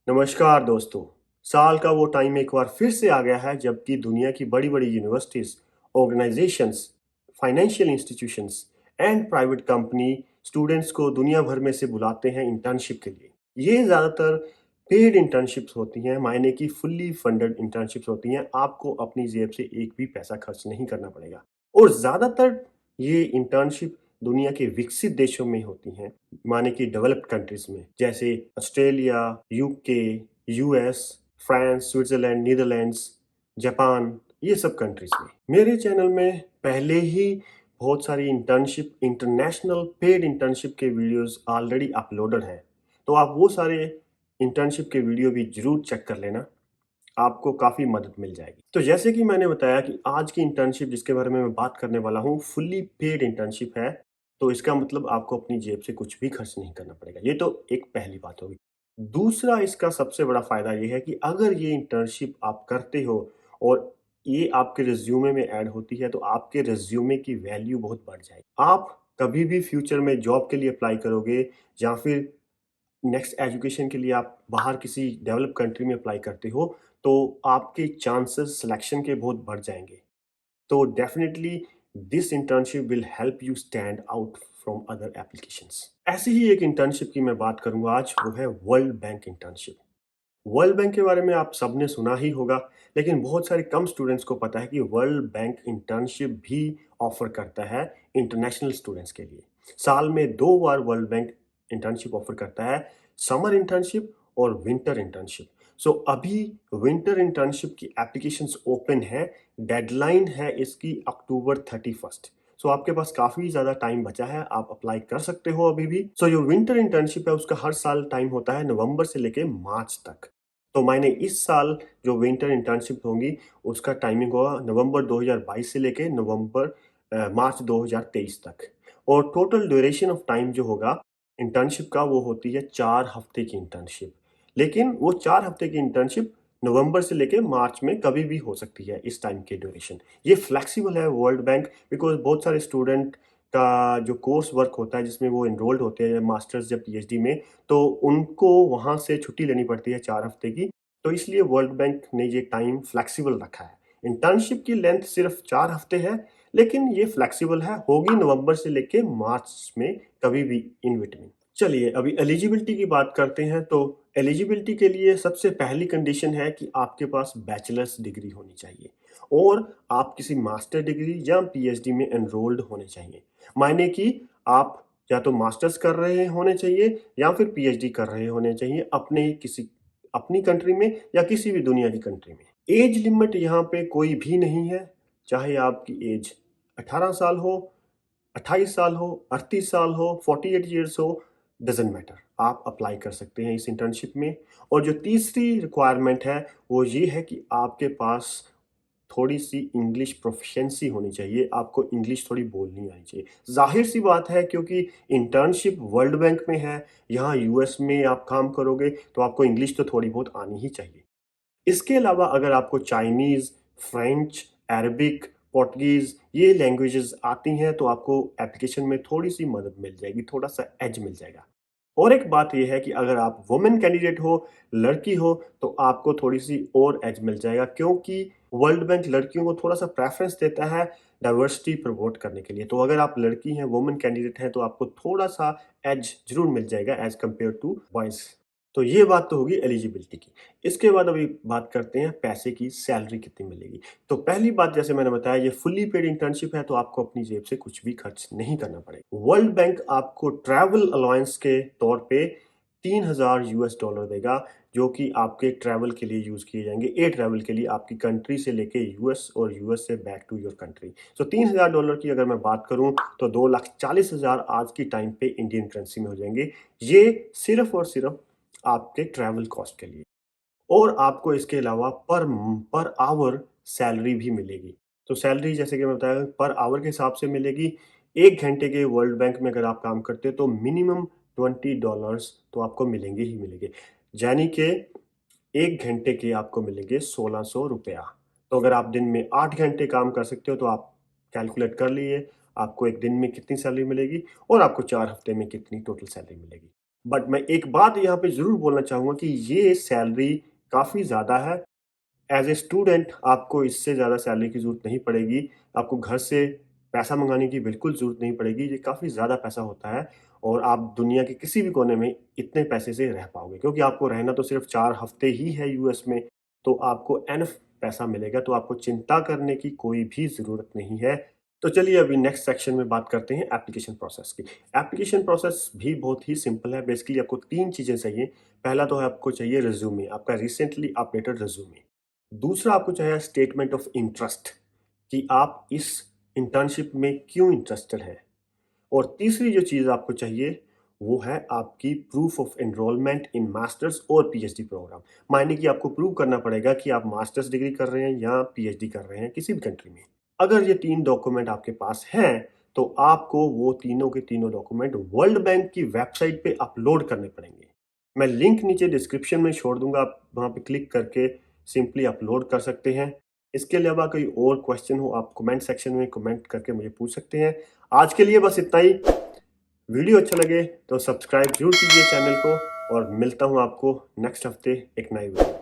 नमस्कार दोस्तों। साल का वो टाइम एक बार फिर से आ गया है जबकि दुनिया की बड़ी-बड़ी universities, organisations, financial institutions and private company students को दुनिया भर में से बुलाते हैं इंटर्नशिप के लिए। ये ज़्यादातर पेड इंटर्नशिप्स होती हैं, मायने की फुल्ली फंडेड इंटर्नशिप्स होती हैं। आपको अपनी जेब से एक भी पैसा खर्च नहीं करना पड़ेगा और ज़्यादातर ये इंटर्नशिप दुनिया के विकसित देशों में होती हैं। माने कि डेवलप्ड कंट्रीज में जैसे Australia, UK, US, France, Switzerland, Netherlands, Japan, ये सब कंट्रीज में। मेरे चैनल में पहले ही बहुत सारी इंटर्नशिप, इंटरनेशनल पेड इंटर्नशिप के वीडियोस ऑलरेडी अपलोडेड हैं। तो आप वो सारे इंटर्नशिप के वीडियो भी जरूर चेक कर लेना, आपको काफ़ी मदद मिल जाएगी। तो जैसे कि मैंने बताया कि आज की इंटर्नशिप जिसके बारे में मैं बात करने वाला हूँ, फुल्ली पेड इंटर्नशिप है। तो इसका मतलब आपको अपनी जेब से कुछ भी खर्च नहीं करना पड़ेगा। ये तो एक पहली बात होगी। दूसरा इसका सबसे बड़ा फ़ायदा ये है कि अगर ये इंटर्नशिप आप करते हो और ये आपके रिज़्यूमे में ऐड होती है, तो आपके रिज़्यूमे की वैल्यू बहुत बढ़ जाएगी। आप कभी भी फ्यूचर में जॉब के लिए अप्लाई करोगे या फिर नेक्स्ट एजुकेशन के लिए आप बाहर किसी डेवलप कंट्री में अप्लाई करते हो, तो आपके चांसेस सिलेक्शन के बहुत बढ़ जाएँगे। तो definitely this internship will help you stand out from other applications. ऐसे ही एक इंटर्नशिप की मैं बात करूँगा आज, वो है world bank internship. World bank के बारे में आप सबने सुना ही होगा, लेकिन बहुत सारे कम स्टूडेंट्स को पता है कि वर्ल्ड बैंक इंटर्नशिप भी ऑफर करता है इंटरनेशनल स्टूडेंट्स के लिए। साल में 2 बार वर्ल्ड बैंक इंटर्नशिप ऑफर करता है, समर इंटर्नशिप और विंटर इंटर्नशिप। सो अभी विंटर इंटर्नशिप की एप्लीकेशंस ओपन है, डेडलाइन है इसकी अक्टूबर 31st। सो आपके पास काफ़ी ज़्यादा टाइम बचा है, आप अप्लाई कर सकते हो अभी भी। सो जो विंटर इंटर्नशिप है उसका हर साल टाइम होता है नवंबर से लेके मार्च तक। तो मैंने इस साल जो विंटर इंटर्नशिप होंगी उसका टाइमिंग होगा नवंबर 2022 से लेके मार्च 2023 तक। और टोटल ड्यूरेशन ऑफ टाइम जो होगा इंटर्नशिप का, वो होती है 4 हफ्ते की इंटर्नशिप। लेकिन वो 4 हफ्ते की इंटर्नशिप नवंबर से लेके मार्च में कभी भी हो सकती है, इस टाइम की ड्यूरेशन। ये फ्लेक्सिबल है वर्ल्ड बैंक, बिकॉज़ बहुत सारे स्टूडेंट का जो कोर्स वर्क होता है जिसमें वो एनरोल्ड होते हैं मास्टर्स या पीएचडी में, तो उनको वहाँ से छुट्टी लेनी पड़ती है 4 हफ्ते की। तो इसलिए वर्ल्ड बैंक ने ये टाइम फ्लेक्सिबल रखा है। इंटर्नशिप की लेंथ सिर्फ 4 हफ्ते है, लेकिन ये फ्लेक्सिबल है, होगी नवंबर से लेके मार्च में कभी भी इन बिटवीन। चलिए अभी एलिजिबिलिटी की बात करते हैं। तो एलिजिबिलिटी के लिए सबसे पहली कंडीशन है कि आपके पास बैचलर्स डिग्री होनी चाहिए और आप किसी मास्टर डिग्री या पीएचडी में एनरोल्ड होने चाहिए। मायने कि आप या तो मास्टर्स कर रहे होने चाहिए या फिर पीएचडी कर रहे होने चाहिए अपनी कंट्री में या किसी भी दुनिया की कंट्री में। एज लिमिट यहाँ पे कोई भी नहीं है, चाहे आपकी एज 18 साल हो, 28 साल हो, 38 साल हो, 48 ईयर्स हो, डज़न्ट मैटर। आप अप्लाई कर सकते हैं इस इंटर्नशिप में। और जो तीसरी रिक्वायरमेंट है, वो ये है कि आपके पास थोड़ी-सी इंग्लिश प्रोफिशिएंसी होनी चाहिए, आपको इंग्लिश थोड़ी बोलनी आनी चाहिए। ज़ाहिर-सी बात है क्योंकि इंटर्नशिप वर्ल्ड बैंक में है, यहाँ यूएस में आप काम करोगे, तो आपको इंग्लिश तो थोड़ी बहुत आनी ही चाहिए। इसके अलावा अगर आपको चाइनीज़, फ्रेंच, अरबिक, पोर्तुगीज़ ये लैंग्वेजेज़ आती हैं, तो आपको एप्लीकेशन में थोड़ी-सी मदद मिल जाएगी, थोड़ा-सा एज मिल जाएगा। और एक बात ये है कि अगर आप वुमेन कैंडिडेट हो, लड़की हो, तो आपको थोड़ी-सी और एज मिल जाएगा, क्योंकि वर्ल्ड बैंक लड़कियों को थोड़ा-सा प्रेफ़रेंस देता है डाइवर्सिटी प्रमोट करने के लिए। तो अगर आप लड़की हैं, वुमेन कैंडिडेट हैं, तो आपको थोड़ा-सा एज ज़रूर मिल जाएगा एज़ कम्पेयर टू बॉयज़। तो ये बात तो होगी एलिजिबिलिटी की। इसके बाद अभी बात करते हैं पैसे की, सैलरी कितनी मिलेगी। तो पहली बात, जैसे मैंने बताया, ये फुल्ली पेड इंटर्नशिप है, तो आपको अपनी जेब से कुछ भी खर्च नहीं करना पड़ेगा। वर्ल्ड बैंक आपको ट्रैवल अलाउंस के तौर पे $3000 देगा, जो कि आपके ट्रैवल के लिए यूज़ किए जाएँगे, एयर ट्रैवल के लिए आपकी कंट्री से लेके यूएस और यूएस से बैक टू योर कंट्री। सो $3000 की अगर मैं बात करूँ, तो 2,40,000 आज की टाइम पे इंडियन करेंसी में हो जाएँगे। ये सिर्फ़ और सिर्फ़ आपके ट्रैवल कॉस्ट के लिए। और आपको इसके अलावा पर आवर सैलरी भी मिलेगी। तो सैलरी, जैसे कि मैं बताया, पर आवर के हिसाब से मिलेगी। 1 घंटे के वर्ल्ड बैंक में अगर आप काम करते हो तो मिनिमम $20 तो आपको मिलेंगे ही मिलेंगे। यानी कि 1 घंटे के आपको मिलेंगे ₹1600। तो अगर आप दिन में 8 घंटे काम कर सकते हो, तो आप कैलकुलेट कर लीजिए आपको 1 दिन में कितनी सैलरी मिलेगी और आपको 4 हफ्ते में कितनी टोटल सैलरी मिलेगी। बट मैं एक बात यहाँ पे ज़रूर बोलना चाहूँगा कि ये सैलरी काफ़ी ज़्यादा है। एज़ ए स्टूडेंट आपको इससे ज़्यादा सैलरी की ज़रूरत नहीं पड़ेगी। आपको घर से पैसा मँगाने की बिल्कुल ज़रूरत नहीं पड़ेगी। ये काफ़ी ज़्यादा पैसा होता है और आप दुनिया के किसी भी कोने में इतने पैसे से रह पाओगे, क्योंकि आपको रहना तो सिर्फ़ 4 हफ़्ते ही है यूएस में, तो आपको एनफ पैसा मिलेगा, तो आपको चिंता करने की कोई भी ज़रूरत नहीं है। तो चलिए अभी नेक्स्ट सेक्शन में बात करते हैं एप्लीकेशन प्रोसेस की। एप्लीकेशन प्रोसेस भी बहुत ही सिंपल है। बेसिकली आपको 3 चीज़ें चाहिए। पहला तो है आपको चाहिए रिज़्यूमे, आपका रिसेंटली अपडेटेड रिज़्यूमे। दूसरा आपको चाहिए स्टेटमेंट ऑफ इंटरेस्ट कि आप इस इंटर्नशिप में क्यों इंटरेस्टेड हैं। और तीसरी जो चीज़ आपको चाहिए वो है आपकी proof of enrolment in masters और पीएचडी प्रोग्राम। मायने कि आपको प्रूव करना पड़ेगा कि आप मास्टर्स डिग्री कर रहे हैं या पीएचडी कर रहे हैं किसी भी कंट्री में। अगर ये 3 डॉक्यूमेंट आपके पास हैं, तो आपको वो तीनों के तीनों डॉक्यूमेंट वर्ल्ड बैंक की वेबसाइट पे अपलोड करने पड़ेंगे। मैं लिंक नीचे डिस्क्रिप्शन में छोड़ दूँगा, आप वहाँ पे क्लिक करके सिंपली अपलोड कर सकते हैं। इसके अलावा कोई और क्वेश्चन हो आप कमेंट सेक्शन में कमेंट करके मुझे पूछ सकते हैं। आज के लिए बस इतना ही। वीडियो अच्छा लगे तो सब्सक्राइब ज़रूर कीजिए चैनल को और मिलता हूँ आपको नेक्स्ट हफ्ते एक नई वीडियो में।